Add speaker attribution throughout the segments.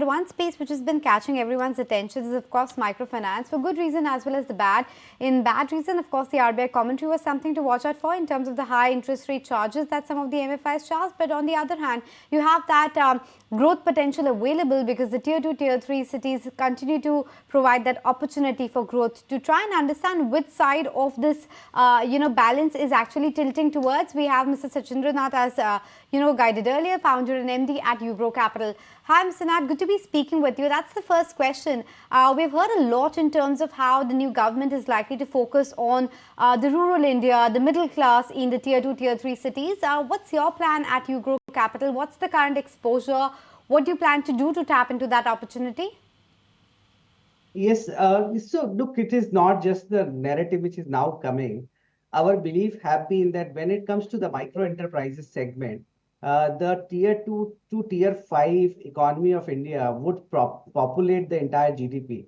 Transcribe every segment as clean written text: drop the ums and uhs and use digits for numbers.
Speaker 1: one space which has been catching everyone's attention is, of course, microfinance, for good reason as well as the bad. In bad reason, of course, the RBI commentary was something to watch out for in terms of the high interest rate charges that some of the MFIs charge. But on the other hand, you have that growth potential available because the tier 2, tier 3 cities continue to provide that opportunity for growth. To try and understand which side of this balance is actually tilting towards, we have Mr. Shachindra Nath as guided earlier, founder and MD at UGRO Capital. Hi, Mr. Nath, good to be speaking with you. That's the first question. We've heard a lot in terms of how the new government is likely to focus on the rural India, the middle class in the tier 2, tier 3 cities. What's your plan at UGRO Capital? What's the current exposure? What do you plan to do to tap into that opportunity?
Speaker 2: Yes, so look, it is not just the narrative which is now coming. Our belief have been that when it comes to the micro enterprises segment, the tier 2 to tier 5 economy of India would populate the entire GDP.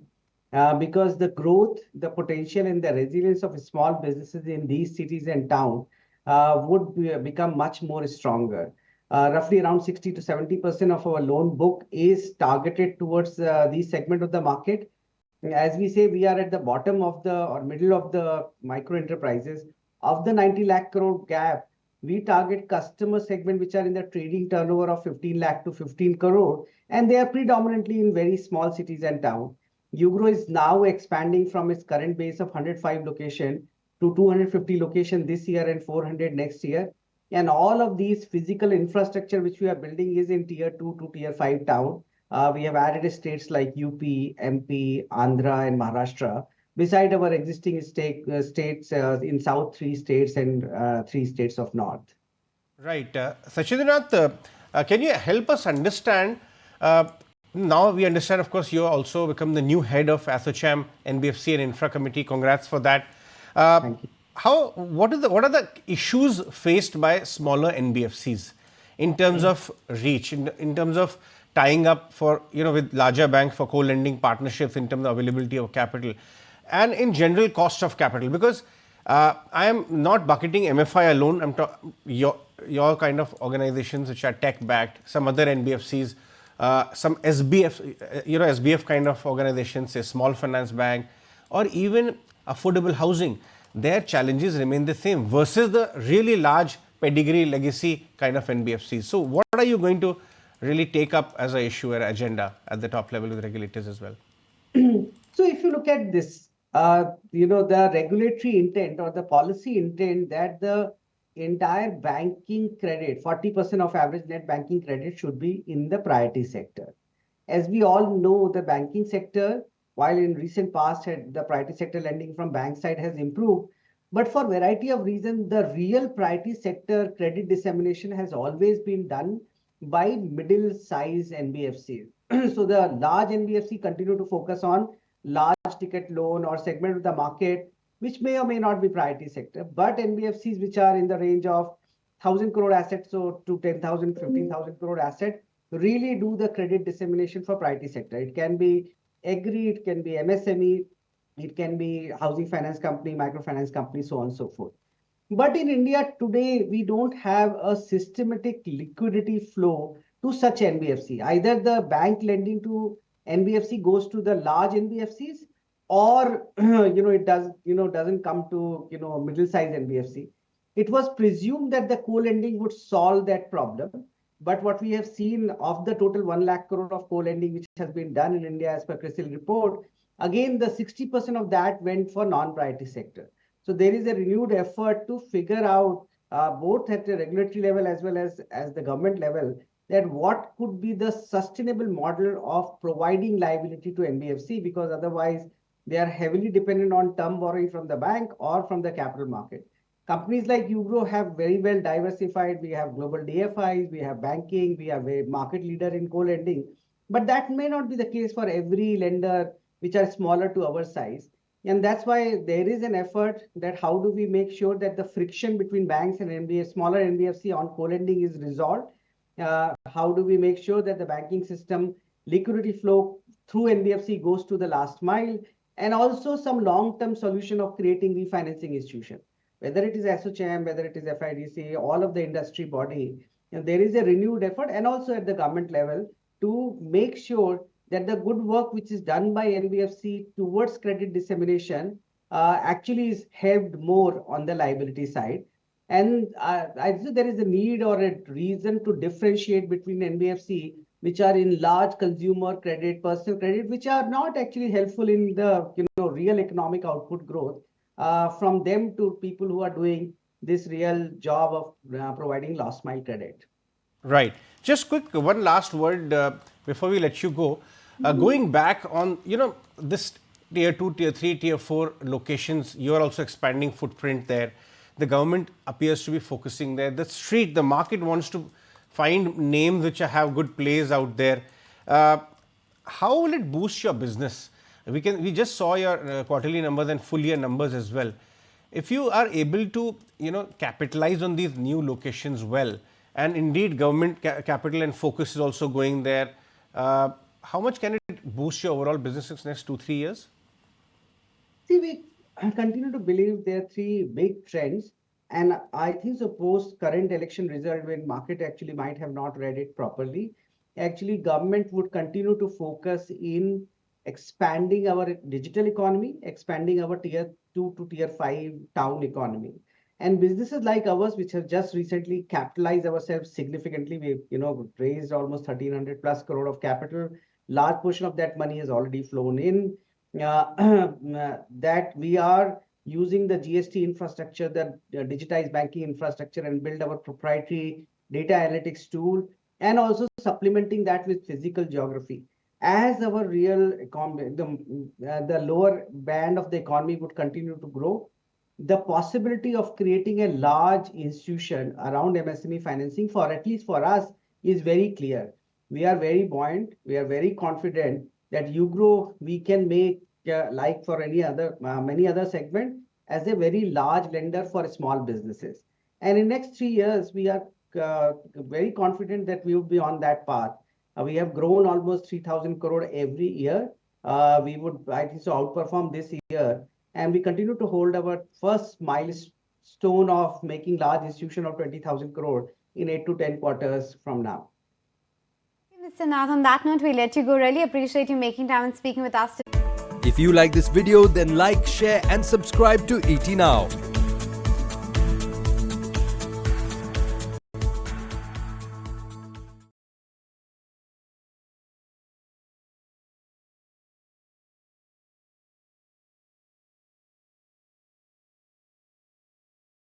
Speaker 2: Because the growth, the potential, and the resilience of small businesses in these cities and towns become much more stronger. Roughly around 60 to 70% of our loan book is targeted towards these segment of the market. As we say, we are at the bottom of the or middle of the micro enterprises. Of the 90 lakh crore gap, we target customer segment which are in the trading turnover of 15 lakh to 15 crore, and they are predominantly in very small cities and towns. UGRO is now expanding from its current base of 105 location to 250 location this year and 400 next year. And all of these physical infrastructure which we are building is in tier 2 to tier 5 town. We have added states like UP, MP, Andhra, and Maharashtra, beside our existing states in South 3 states and 3 states of North.
Speaker 3: Right. Sachindra, can you help us understand? Now we understand, of course, you also become the new head of ASSOCHAM, NBFC and Infra Committee. Congrats for that.
Speaker 2: Thank you.
Speaker 3: What are the issues faced by smaller NBFCs in terms of reach, in terms of tying up for with larger banks for co-lending partnerships, in terms of availability of capital, and in general cost of capital? Because I am not bucketing MFI alone. I'm your kind of organizations which are tech backed, some other NBFCs, some SBF, SBF kind of organizations, say small finance bank, or even affordable housing. Their challenges remain the same versus the really large pedigree legacy kind of NBFCs. So what are you going to really take up as an issue or agenda at the top level with regulators as well?
Speaker 2: So if you look at this, the regulatory intent or the policy intent that the entire banking credit, 40% of average net banking credit should be in the priority sector. As we all know, the banking sector, while in recent past the priority sector lending from bank side has improved, but for a variety of reasons, the real priority sector credit dissemination has always been done by middle size NBFCs. So the large NBFC continue to focus on large ticket loan or segment of the market, which may or may not be priority sector, but NBFCs which are in the range of 1,000 crore assets so to 10,000, 15,000 crore asset really do the credit dissemination for priority sector. It can be agri, it can be MSME, it can be housing finance company, microfinance company, so on and so forth. But in India today, we don't have a systematic liquidity flow to such NBFC. Either the bank lending to NBFC goes to the large NBFCs, or it doesn't come to middle-sized NBFC. It was presumed that the co-lending would solve that problem. But what we have seen of the total 1 lakh crore of co-lending which has been done in India as per CRISIL report, again the 60% of that went for non-priority sector. So there is a renewed effort to figure out both at the regulatory level as well as the government level that what could be the sustainable model of providing liability to NBFC, because otherwise they are heavily dependent on term borrowing from the bank or from the capital market. Companies like UGRO have very well diversified. We have global DFIs, we have banking, we have a market leader in co-lending. But that may not be the case for every lender which are smaller to our size. And that's why there is an effort that how do we make sure that the friction between banks and smaller NBFC on co-lending is resolved. How do we make sure that the banking system liquidity flow through NBFC goes to the last mile, and also some long-term solution of creating refinancing institution, whether it is ASSOCHAM, whether it is FIDC, all of the industry body. There is a renewed effort, and also at the government level, to make sure that the good work which is done by NBFC towards credit dissemination actually is helped more on the liability side. And I think there is a need or a reason to differentiate between NBFC, which are in large consumer credit, personal credit, which are not actually helpful in the real economic output growth, from them to people who are doing this real job of providing last mile credit.
Speaker 3: Right. Just quick, one last word before we let you go. Going back on, this tier 2, tier 3, tier 4 locations, you are also expanding footprint there. The government appears to be focusing there. The market wants to find names which have good plays out there. How will it boost your business? We just saw your quarterly numbers and full year numbers as well. If you are able to, capitalize on these new locations well, and indeed government capital and focus is also going there, how much can it boost your overall business in the next 2-3 years?
Speaker 2: See, we continue to believe there are three big trends, and I think so post current election result, when market actually might have not read it properly, actually government would continue to focus in expanding our digital economy, expanding our tier 2 to tier 5 town economy. And businesses like ours, which have just recently capitalized ourselves significantly, we've raised almost 1,300 plus crore of capital. Large portion of that money has already flown in. That we are using the GST infrastructure, the digitized banking infrastructure, and build our proprietary data analytics tool, and also supplementing that with physical geography. As our real economy, the lower band of the economy would continue to grow, the possibility of creating a large institution around MSME financing, for at least for us, is very clear. We are very buoyant. We are very confident that UGRO we can make, like for any other many other segment, as a very large lender for small businesses. And in next 3 years, we are very confident that we will be on that path. We have grown almost 3,000 crore every year. We would, I think so, outperform this year. And we continue to hold our first milestone of making large institution of 20,000 crore in 8 to 10 quarters from now.
Speaker 1: Mr. Nath, on that note, we let you go. Really appreciate you making time and speaking with us today.
Speaker 4: If you like this video, then like, share and subscribe to ET Now.